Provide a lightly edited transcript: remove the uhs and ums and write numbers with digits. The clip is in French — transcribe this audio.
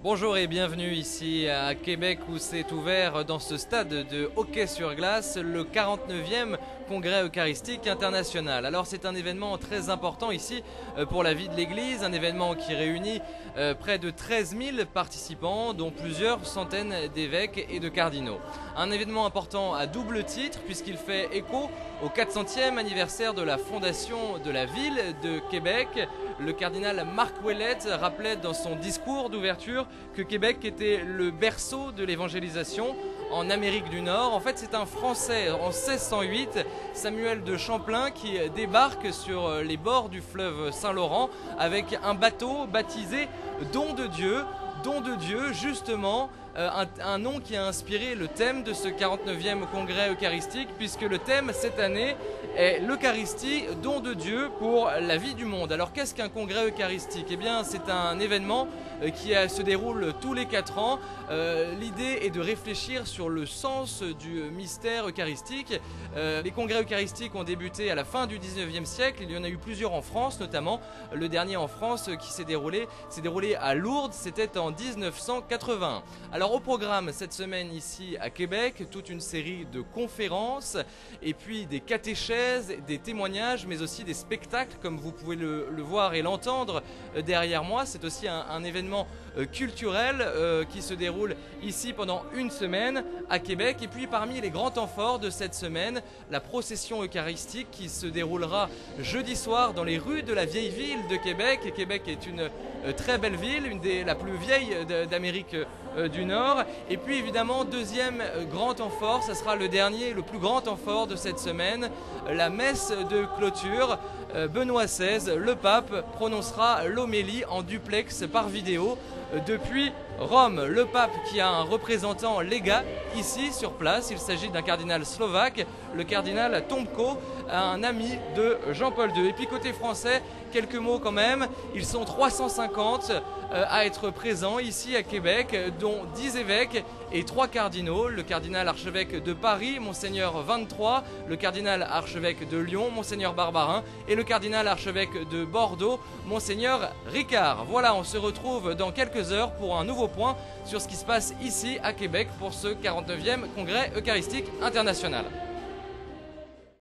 Bonjour et bienvenue ici à Québec où s'est ouvert dans ce stade de hockey sur glace le 49e Congrès Eucharistique International. Alors c'est un événement très important ici pour la vie de l'Église, un événement qui réunit près de 13 000 participants dont plusieurs centaines d'évêques et de cardinaux. Un événement important à double titre puisqu'il fait écho au 400e anniversaire de la fondation de la ville de Québec. Le cardinal Marc Ouellette rappelait dans son discours d'ouverture que Québec était le berceau de l'évangélisation en Amérique du Nord. En fait, c'est un Français en 1608, Samuel de Champlain, qui débarque sur les bords du fleuve Saint-Laurent avec un bateau baptisé Don de Dieu. Don de Dieu, justement, un nom qui a inspiré le thème de ce 49e congrès eucharistique, puisque le thème cette année est l'Eucharistie, don de Dieu pour la vie du monde. Alors qu'est-ce qu'un congrès eucharistique? Eh bien c'est un événement qui se déroule tous les 4 ans. L'idée est de réfléchir sur le sens du mystère eucharistique. Les congrès eucharistiques ont débuté à la fin du 19e siècle, il y en a eu plusieurs en France notamment. Le dernier en France qui s'est déroulé à Lourdes, c'était en 1981. Alors au programme cette semaine ici à Québec, toute une série de conférences et puis des catéchèses, des témoignages mais aussi des spectacles comme vous pouvez le voir et l'entendre derrière moi. C'est aussi un événement culturel qui se déroule ici pendant une semaine à Québec. Et puis parmi les grands temps forts de cette semaine, la procession eucharistique qui se déroulera jeudi soir dans les rues de la vieille ville de Québec. Et Québec est une très belle ville, la plus vieille d'Amérique du Nord. Et puis évidemment, deuxième grand temps fort, ça sera le plus grand temps fort de cette semaine, la messe de clôture. Benoît XVI, le pape, prononcera l'homélie en duplex par vidéo depuis Rome. Le pape qui a un représentant légat ici sur place, il s'agit d'un cardinal slovaque, le cardinal Tomko, un ami de Jean-Paul II. Et puis côté français, quelques mots quand même, ils sont 350 à être présents ici à Québec, dont 10 évêques et 3 cardinaux, le cardinal archevêque de Paris, Monseigneur 23, le cardinal archevêque de Lyon, Monseigneur Barbarin, et le cardinal archevêque de Bordeaux, Monseigneur Ricard. Voilà, on se retrouve dans quelques heures pour un nouveau point sur ce qui se passe ici à Québec pour ce 49e Congrès Eucharistique International.